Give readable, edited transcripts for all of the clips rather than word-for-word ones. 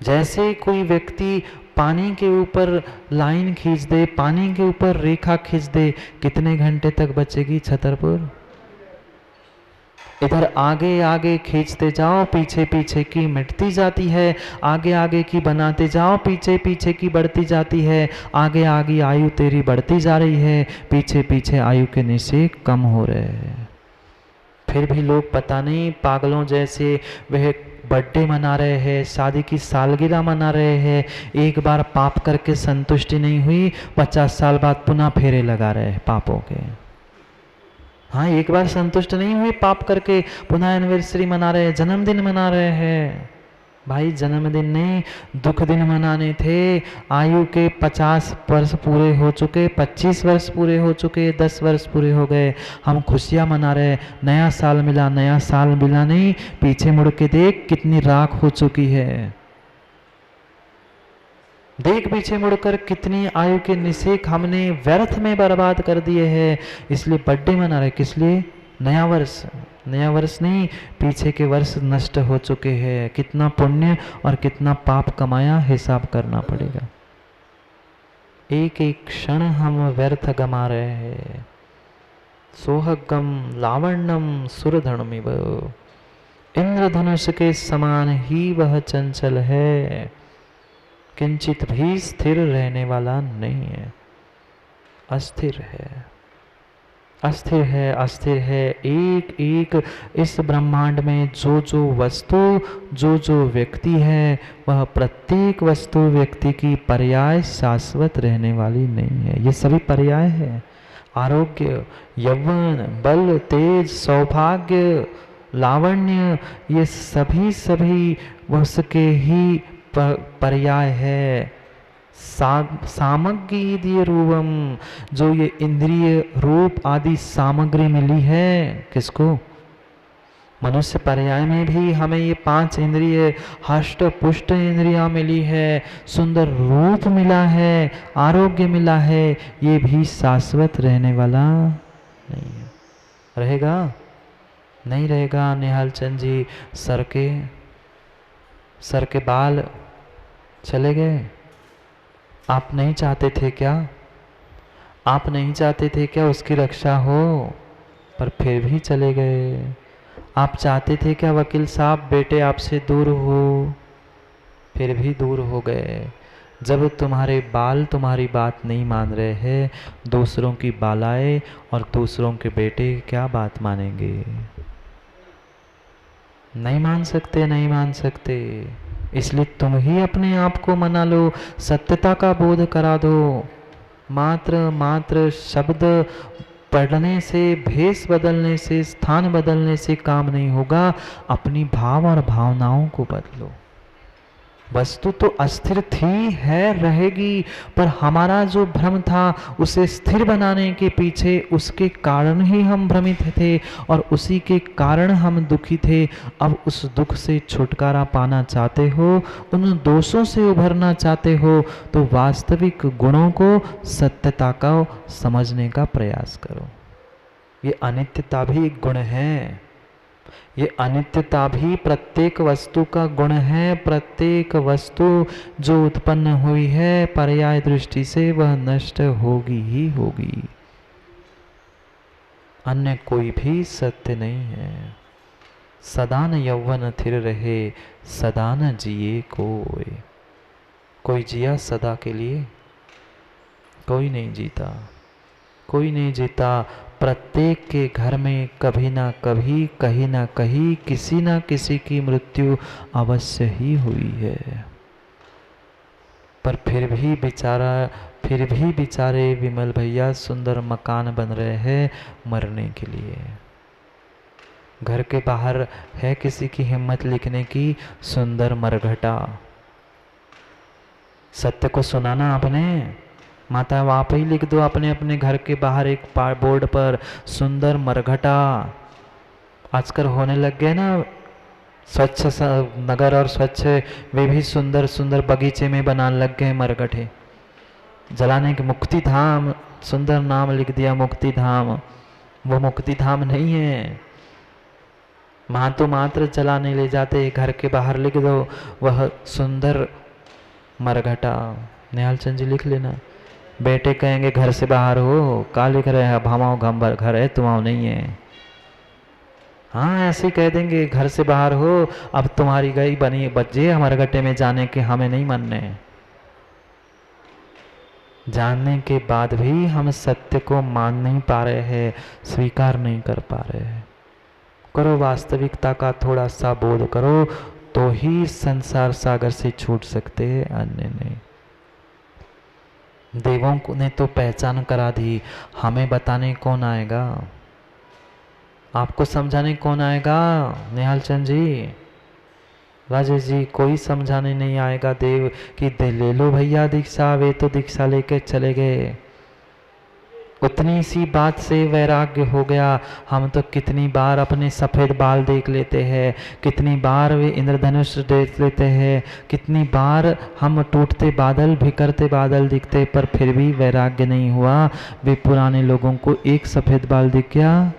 जैसे कोई व्यक्ति पानी के ऊपर लाइन खींच दे, पानी के ऊपर रेखा खींच दे, कितने घंटे तक बचेगी छतरपुर? इधर आगे आगे खींचते जाओ, पीछे पीछे की मिटती जाती है, आगे आगे की बनाते जाओ, पीछे पीछे की बढ़ती जाती है, आगे आगे आयु तेरी बढ़ती जा रही है, पीछे पीछे आयु के निश्चय कम हो रहे हैं। फिर भी लोग पता नहीं पागलों जैसे वह बर्थडे मना रहे हैं, शादी की सालगिरह मना रहे हैं, एक बार पाप करके संतुष्टि नहीं हुई, 50 साल बाद पुनः फेरे लगा रहे हैं पापों के। हाँ, एक बार संतुष्ट नहीं हुए पाप करके पुनः एनिवर्सरी मना रहे हैं, जन्मदिन मना रहे हैं। भाई जन्मदिन नहीं, दुख दिन मनाने थे। आयु के 50 वर्ष पूरे हो चुके, 25 वर्ष पूरे हो चुके, 10 वर्ष पूरे हो गए, हम खुशियाँ मना रहे, नया साल मिला, नया साल मिला नहीं, पीछे मुड़ के देख कितनी राख हो चुकी है। देख पीछे मुड़कर कितनी आयु के निषेक हमने व्यर्थ में बर्बाद कर दिए हैं। इसलिए बर्थडे मना रहे, किस लिए? नया वर्ष। नया वर्ष नहीं, पीछे के वर्ष नष्ट हो चुके हैं। कितना पुण्य और कितना पाप कमाया, हिसाब करना पड़ेगा। एक एक क्षण हम व्यर्थ गमा रहे हैं। सोहगम लावण्यम सुरधनुमिव, इंद्रधनुष के समान ही वह चंचल है, किंचित भी स्थिर रहने वाला नहीं है। अस्थिर है, अस्थिर है, अस्थिर है। एक एक इस ब्रह्मांड में जो जो वस्तु, जो जो व्यक्ति है, वह प्रत्येक वस्तु व्यक्ति की पर्याय शाश्वत रहने वाली नहीं है। ये सभी पर्याय है। आरोग्य, यौवन, बल, तेज, सौभाग्य, लावण्य, ये सभी सभी उसके ही पर्याय है। सामग्री रूपम, जो ये इंद्रिय रूप आदि सामग्री मिली है, किसको? मनुष्य पर्याय में भी हमें ये 5 इंद्रिय, हष्ट पुष्ट इंद्रियां मिली है, सुंदर रूप मिला है, आरोग्य मिला है, ये भी शाश्वत रहने वाला नहीं है। रहेगा? नहीं रहेगा। निहाल चंद जी सर के बाल चले गए। आप नहीं चाहते थे क्या? आप नहीं चाहते थे क्या उसकी रक्षा हो? पर फिर भी चले गए। आप चाहते थे क्या वकील साहब बेटे आपसे दूर हो? फिर भी दूर हो गए। जब तुम्हारे बाल तुम्हारी बात नहीं मान रहे हैं, दूसरों की बालाएं और दूसरों के बेटे क्या बात मानेंगे? नहीं मान सकते, नहीं मान सकते। इसलिए तुम ही अपने आप को मना लो, सत्यता का बोध करा दो। मात्र शब्द पढ़ने से, भेष बदलने से, स्थान बदलने से काम नहीं होगा। अपनी भाव और भावनाओं को बदलो। वस्तु तो अस्थिर थी, है, रहेगी, पर हमारा जो भ्रम था उसे स्थिर बनाने के पीछे उसके कारण ही हम भ्रमित थे और उसी के कारण हम दुखी थे। अब उस दुख से छुटकारा पाना चाहते हो, उन दोषों से उभरना चाहते हो, तो वास्तविक गुणों को, सत्यता का समझने का प्रयास करो। ये अनित्यता भी एक गुण है। ये अनित्यता भी प्रत्येक वस्तु का गुण है। प्रत्येक वस्तु जो उत्पन्न हुई है पर्याय दृष्टि से, वह नष्ट होगी ही होगी। अन्य कोई भी सत्य नहीं है। सदा न यौवन थिर रहे, सदा न जिए कोई। कोई जिया सदा के लिए? कोई नहीं जीता, कोई नहीं जीता। प्रत्येक के घर में कभी ना कभी, कहीं ना कहीं, किसी ना किसी की मृत्यु अवश्य ही हुई है। पर फिर भी बेचारे विमल भैया सुंदर मकान बन रहे हैं मरने के लिए। घर के बाहर है किसी की हिम्मत लिखने की सुंदर मरघटा? सत्य को सुनाना आपने? माता आप ही लिख दो अपने अपने घर के बाहर एक बोर्ड पर सुंदर मरघटा। आजकल होने लग गए ना स्वच्छ नगर, और स्वच्छ वे भी सुंदर सुंदर बगीचे में बनाने लग गए मरघटे जलाने के। मुक्ति धाम, सुंदर नाम लिख दिया मुक्ति धाम। वो मुक्ति धाम नहीं है। मातु मात्र जलाने ले जाते, घर के बाहर लिख दो वह सुंदर मरघटा। निहाल चंद जी लिख लेना। बेटे कहेंगे घर से बाहर हो, का लिख रहे हैं, अब हमाओ घंबर घर है, तुम्हारा नहीं है। हाँ ऐसे ही कह देंगे घर से बाहर हो, अब तुम्हारी गई बनी बच्चे हमारे गट्टे में जाने के हमें नहीं मानने। जानने के बाद भी हम सत्य को मान नहीं पा रहे हैं, स्वीकार नहीं कर पा रहे हैं। करो वास्तविकता का थोड़ा सा बोध करो, तो ही संसार सागर से छूट सकते हैं, अन्य नहीं। देवों ने तो पहचान करा दी, हमें बताने कौन आएगा, आपको समझाने कौन आएगा? निहाल चंद जी, राजेश जी, कोई समझाने नहीं आएगा देव कि ले लो भैया दीक्षा, वे तो दीक्षा लेके चले गए। उतनी सी बात से वैराग्य हो गया। हम तो कितनी बार अपने सफ़ेद बाल देख लेते हैं, कितनी बार वे इंद्रधनुष देख लेते हैं, कितनी बार हम टूटते बादल बिखरते बादल दिखते, पर फिर भी वैराग्य नहीं हुआ। वे पुराने लोगों को एक सफ़ेद बाल दिख गया,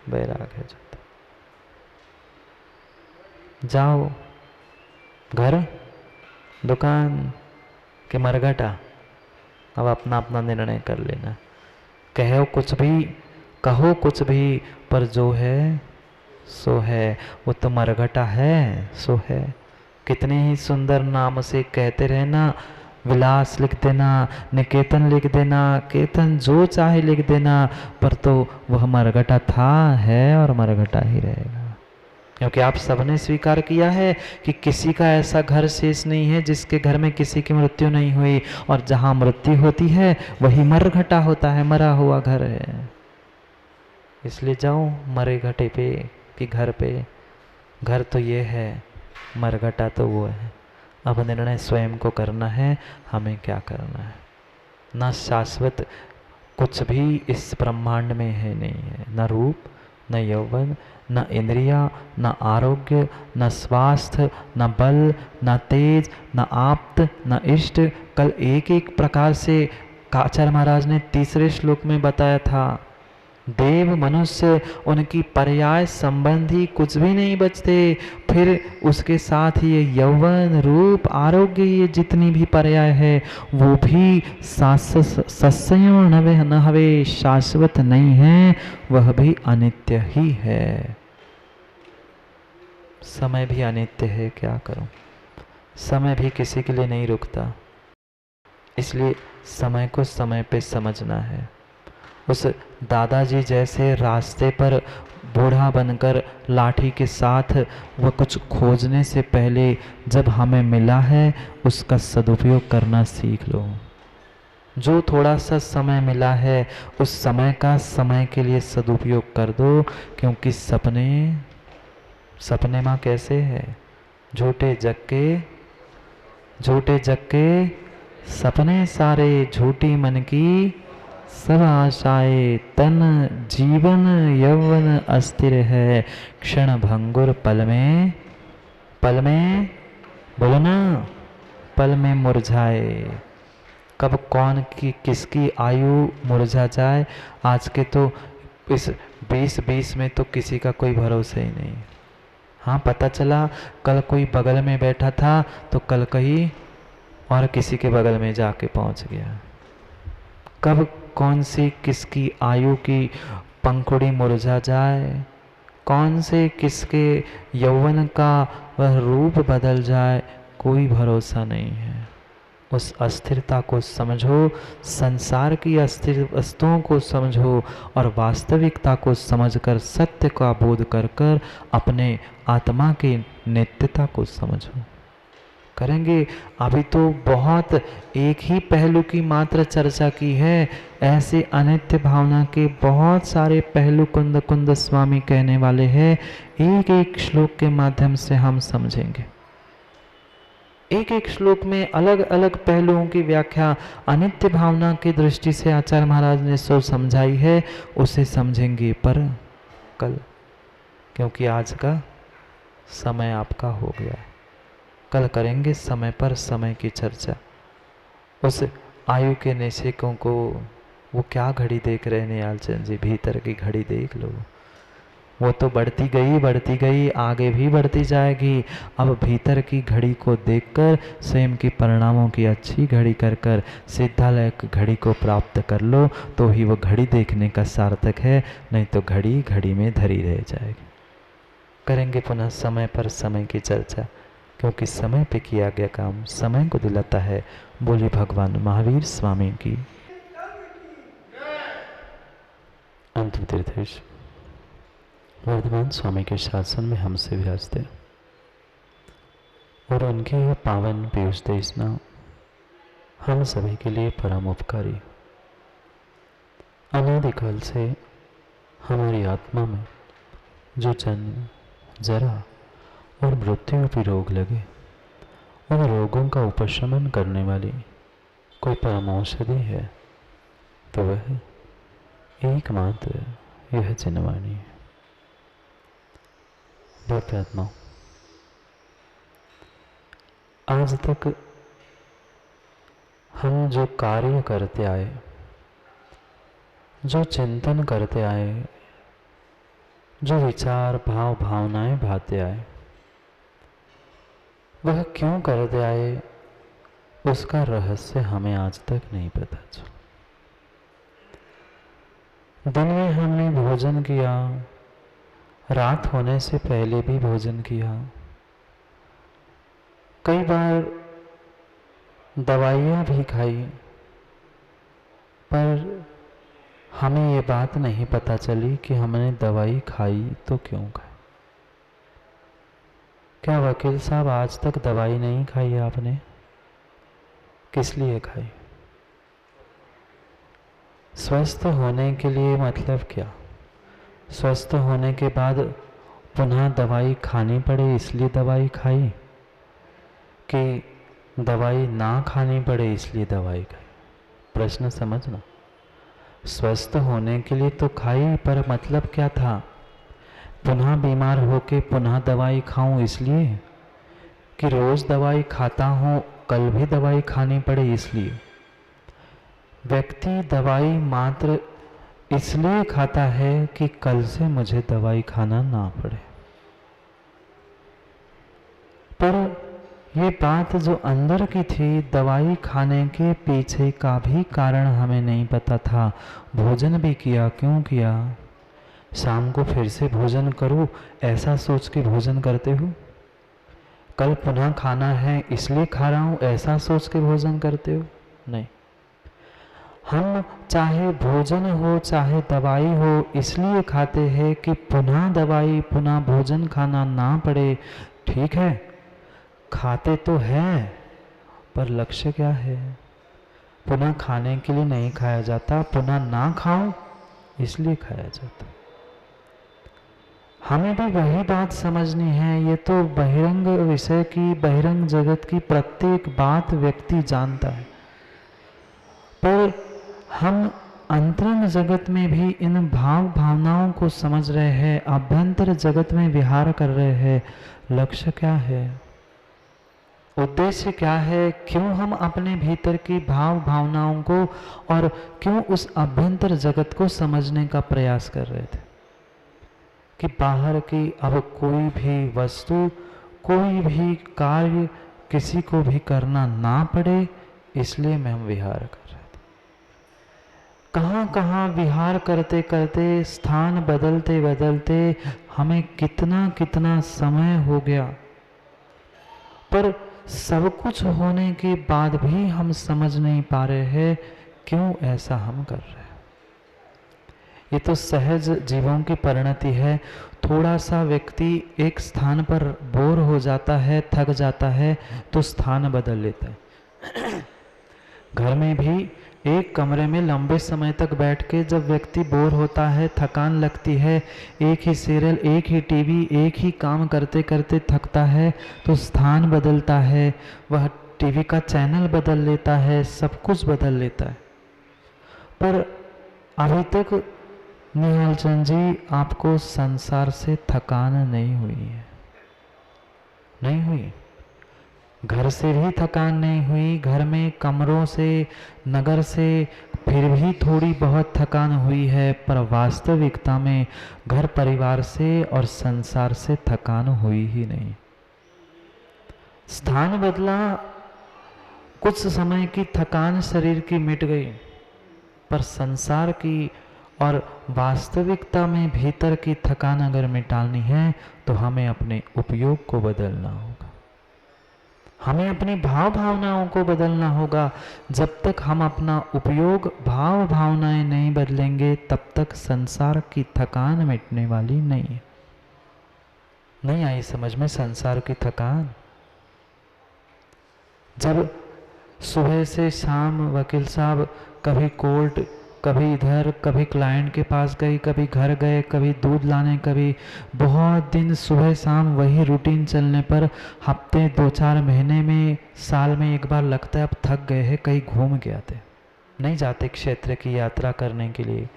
वैराग्य जाता। जाओ घर दुकान के मरघटा, अब अपना अपना निर्णय कर लेना। कहो कुछ भी, कहो कुछ भी, पर जो है सो है, वो तो मरघटा है सो है। कितने ही सुंदर नाम से कहते रहना, विलास लिख देना, निकेतन लिख देना, केतन जो चाहे लिख देना, पर तो वह मरघटा था, है और मरघटा ही रहेगा। क्योंकि आप सबने स्वीकार किया है कि किसी का ऐसा घर शेष नहीं है जिसके घर में किसी की मृत्यु नहीं हुई, और जहाँ मृत्यु होती है वही मरघटा होता है, मरा हुआ घर है। इसलिए जाओ मरे घटे पे कि घर पे, घर तो ये है, मरघटा तो वो है। अब निर्णय स्वयं को करना है, हमें क्या करना है। न शाश्वत कुछ भी इस ब्रह्मांड में है, नहीं है, न रूप, न यौवन, न इंद्रिया, न आरोग्य, न स्वास्थ्य, न बल, न तेज, न आप्त, न इष्ट। कल एक एक प्रकार से आचार्य महाराज ने तीसरे श्लोक में बताया था, देव मनुष्य उनकी पर्याय संबंधी कुछ भी नहीं बचते। फिर उसके साथ ये यौवन रूप आरोग्य, ये जितनी भी पर्याय है वो भी सस्यो न हवे, शाश्वत नहीं है, वह भी अनित्य ही है। समय भी अनित्य है, क्या करूं, समय भी किसी के लिए नहीं रुकता। इसलिए समय को समय पे समझना है। उस दादाजी जैसे रास्ते पर बूढ़ा बनकर लाठी के साथ वह कुछ खोजने से पहले जब हमें मिला है उसका सदुपयोग करना सीख लो। जो थोड़ा सा समय मिला है उस समय का समय के लिए सदुपयोग कर दो, क्योंकि सपने माँ कैसे है, झूठे जग के सपने सारे, झूठी मन की सब आशाएं, तन जीवन यौवन अस्थिर है, क्षण भंगुर पल में बोलो ना, पल में मुरझाए। कब कौन की किसकी आयु मुरझा जाए। आज के तो इस 2020 में तो किसी का कोई भरोसा ही नहीं। हाँ पता चला कल कोई बगल में बैठा था तो कल कहीं और किसी के बगल में जाके पहुंच गया। कब कौन सी किसकी आयु की पंखुड़ी मुरझा जाए, कौन से किसके यौवन का वह रूप बदल जाए, कोई भरोसा नहीं है। उस अस्थिरता को समझो, संसार की अस्थिर वस्तुओं को समझो और वास्तविकता को समझकर सत्य का बोध कर कर अपने आत्मा की नित्यता को समझो। करेंगे। अभी तो बहुत एक ही पहलू की मात्र चर्चा की है, ऐसे अनित्य भावना के बहुत सारे पहलू कुंद कुंद स्वामी कहने वाले हैं। एक एक श्लोक के माध्यम से हम समझेंगे। एक एक श्लोक में अलग अलग पहलुओं की व्याख्या अनित्य भावना की दृष्टि से आचार्य महाराज ने सो समझाई है, उसे समझेंगे पर कल, क्योंकि आज का समय आपका हो गया है। कल करेंगे समय पर समय की चर्चा। उस आयु के निषेकों को वो क्या घड़ी देख रहे हैं निहाल चंद जी, भीतर की घड़ी देख लो। वो तो बढ़ती गई, आगे भी बढ़ती जाएगी। अब भीतर की घड़ी को देखकर स्वयं की परिणामों की अच्छी घड़ी कर कर सिद्धालय की घड़ी को प्राप्त कर लो, तो ही वो घड़ी देखने का सार्थक है, नहीं तो घड़ी घड़ी में धरी रह जाएगी। करेंगे पुनः समय पर समय की चर्चा, क्योंकि समय पे किया गया काम समय को दिलाता है। बोली भगवान महावीर स्वामी की। अंतिम तीर्थेश वर्धमान स्वामी के शासन में हमसे विराजते और उनके यह पावन पीयूष देशना हम सभी के लिए परम उपकारी। अनादिकाल से हमारी आत्मा में जो जन्म, जरा और मृत्यु रूपी रोग लगे, उन रोगों का उपशमन करने वाली कोई परम औषधि है तो वह एकमात्र यह जनवाणी है। भक्तात्मा, आज तक हम जो कार्य करते आए, जो चिंतन करते आए, जो विचार भाव भावनाएं भाते आए, वह क्यों करते आए उसका रहस्य हमें आज तक नहीं पता चला। दिन में हमने भोजन किया, रात होने से पहले भी भोजन किया, कई बार दवाइयाँ भी खाई, पर हमें ये बात नहीं पता चली कि हमने दवाई खाई तो क्यों खाई। क्या वकील साहब आज तक दवाई नहीं खाई आपने? किस लिए खाई? स्वस्थ होने के लिए मतलब क्या? स्वस्थ होने के बाद पुनः दवाई खानी पड़े इसलिए दवाई खाई, कि दवाई ना खानी पड़े इसलिए दवाई खाई? प्रश्न समझना। स्वस्थ होने के लिए तो खाई, पर मतलब क्या था? पुनः बीमार होके पुनः दवाई खाऊं इसलिए, कि रोज दवाई खाता हूं कल भी दवाई खानी पड़े इसलिए? व्यक्ति दवाई मात्र इसलिए खाता है कि कल से मुझे दवाई खाना ना पड़े। पर ये बात जो अंदर की थी, दवाई खाने के पीछे का भी कारण हमें नहीं पता था। भोजन भी किया, क्यों किया? शाम को फिर से भोजन करूं ऐसा सोच के भोजन करते हो? कल पुनः खाना है इसलिए खा रहा हूं ऐसा सोच के भोजन करते हो? नहीं। हम चाहे भोजन हो चाहे दवाई हो इसलिए खाते हैं कि पुनः दवाई पुनः भोजन खाना ना पड़े। ठीक है, खाते तो हैं, पर लक्ष्य क्या है? पुनः खाने के लिए नहीं खाया जाता, पुनः ना खाऊं इसलिए खाया जाता। हमें भी वही बात समझनी है। ये तो बहिरंग विषय की, बहिरंग जगत की प्रत्येक बात व्यक्ति जानता है, पर हम अंतरंग जगत में भी इन भाव भावनाओं को समझ रहे हैं, अभ्यंतर जगत में विहार कर रहे हैं। लक्ष्य क्या है? उद्देश्य क्या है? क्यों हम अपने भीतर की भाव भावनाओं को और क्यों उस अभ्यंतर जगत को समझने का प्रयास कर रहे थे? कि बाहर की अब कोई भी वस्तु, कोई भी कार्य किसी को भी करना ना पड़े, इसलिए मैं हम विहार कर रहे थे। कहाँ कहाँ विहार करते करते, स्थान बदलते बदलते हमें कितना कितना समय हो गया, पर सब कुछ होने के बाद भी हम समझ नहीं पा रहे हैं क्यों ऐसा हम कर रहे हैं। ये तो सहज जीवों की परिणति है। थोड़ा सा व्यक्ति एक स्थान पर बोर हो जाता है, थक जाता है, तो स्थान बदल लेता है। घर में भी एक कमरे में लंबे समय तक बैठ के जब व्यक्ति बोर होता है, थकान लगती है, एक ही सीरियल, एक ही टीवी, एक ही काम करते करते थकता है, तो स्थान बदलता है, वह टीवी का चैनल बदल लेता है, सब कुछ बदल लेता है। पर अभी तक निहाल चंद जी आपको संसार से थकान नहीं हुई है? नहीं हुई। घर से भी थकान नहीं हुई, घर में कमरों से, नगर से, फिर भी थोड़ी बहुत थकान हुई है, पर वास्तविकता में घर परिवार से और संसार से थकान हुई ही नहीं। स्थान बदला, कुछ समय की थकान शरीर की मिट गई, पर संसार की और वास्तविकता में भीतर की थकान अगर मिटानी है तो हमें अपने उपयोग को बदलना होगा, हमें अपनी भाव भावनाओं को बदलना होगा। जब तक हम अपना उपयोग भाव भावनाएं नहीं बदलेंगे तब तक संसार की थकान मिटने वाली नहीं है। नहीं आई समझ में संसार की थकान? जब सुबह से शाम वकील साहब कभी कोर्ट, कभी इधर, कभी क्लाइंट के पास गई, कभी घर गए, कभी दूध लाने, कभी बहुत दिन सुबह शाम वही रूटीन चलने पर हफ्ते 2-4 महीने में, साल में एक बार लगता है अब थक गए हैं, कहीं घूम के आते। नहीं जाते क्षेत्र की यात्रा करने के लिए,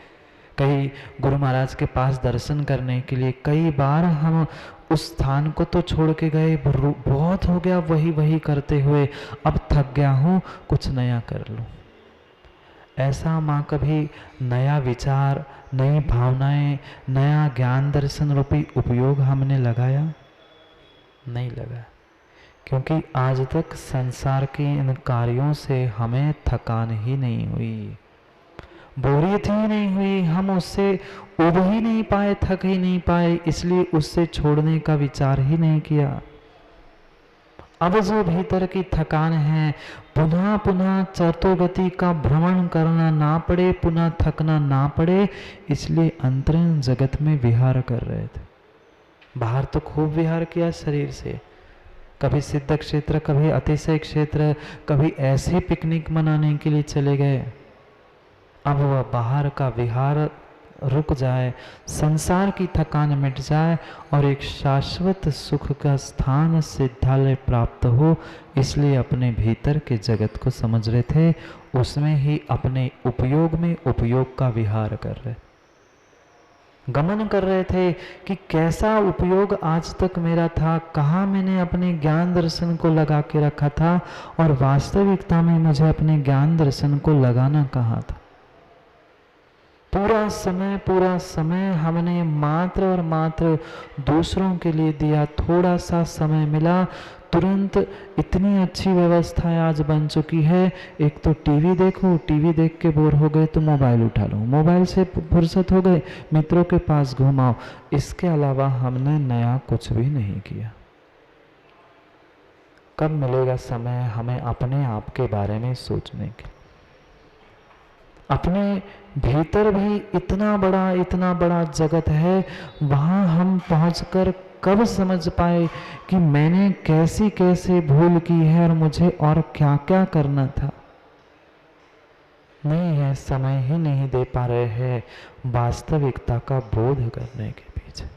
कहीं गुरु महाराज के पास दर्शन करने के लिए। कई बार हम उस स्थान को तो छोड़ के गए, बहुत हो गया वही वही करते हुए, अब थक गया हूँ, कुछ नया कर लूँ। ऐसा माँ कभी नया विचार, नई भावनाएं, नया ज्ञान दर्शन रूपी उपयोग हमने लगाया? नहीं लगा, क्योंकि आज तक संसार के इन कार्यों से हमें थकान ही नहीं हुई, बोरियत ही नहीं हुई, हम उससे उब ही नहीं पाए, थक ही नहीं पाए, इसलिए उससे छोड़ने का विचार ही नहीं किया। अब जो भीतर की थकान है, पुनः पुनः चतुर्गति का भ्रमण करना ना पड़े, पुनः थकना ना पड़े, इसलिए अंतरंग जगत में विहार कर रहे थे। बाहर तो खूब विहार किया शरीर से, कभी सिद्ध क्षेत्र, कभी अतिशय क्षेत्र, कभी ऐसे पिकनिक मनाने के लिए चले गए। अब वह बाहर का विहार रुक जाए, संसार की थकान मिट जाए और एक शाश्वत सुख का स्थान, सिद्धालय प्राप्त हो, इसलिए अपने भीतर के जगत को समझ रहे थे, उसमें ही अपने उपयोग में उपयोग का विहार कर रहे, गमन कर रहे थे कि कैसा उपयोग आज तक मेरा था, कहाँ मैंने अपने ज्ञान दर्शन को लगा के रखा था और वास्तविकता में मुझे अपने ज्ञान दर्शन को लगाना कहाँ था। पूरा समय हमने मात्र और मात्र दूसरों के लिए दिया। थोड़ा सा समय मिला, तुरंत इतनी अच्छी व्यवस्थाएं आज बन चुकी है, एक तो टीवी देखो, टीवी देख के बोर हो गए तो मोबाइल उठा लो, मोबाइल से फुर्सत हो गए मित्रों के पास घुमाओ। इसके अलावा हमने नया कुछ भी नहीं किया। कब मिलेगा समय हमें अपने आप के बारे में सोचने के? अपने भीतर भी इतना बड़ा जगत है, वहाँ हम पहुंचकर कब समझ पाए कि मैंने कैसी कैसे भूल की है और मुझे और क्या क्या करना था। नहीं है, समय ही नहीं दे पा रहे हैं वास्तविकता का बोध करने के पीछे।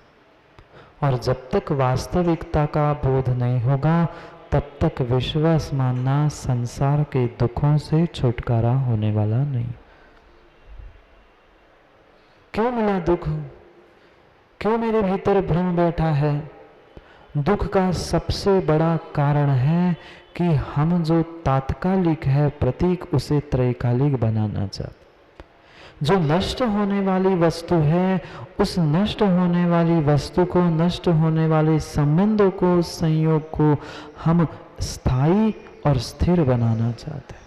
और जब तक वास्तविकता का बोध नहीं होगा तब तक विश्वास मानना संसार के दुखों से छुटकारा होने वाला नहीं। क्यों मिला दुख? क्यों मेरे भीतर भ्रम बैठा है? दुख का सबसे बड़ा कारण है कि हम जो तात्कालिक है प्रतीक, उसे त्रैकालिक बनाना चाहते। जो नष्ट होने वाली वस्तु है, उस नष्ट होने वाली वस्तु को, नष्ट होने वाले संबंधों को, संयोग को हम स्थायी और स्थिर बनाना चाहते हैं।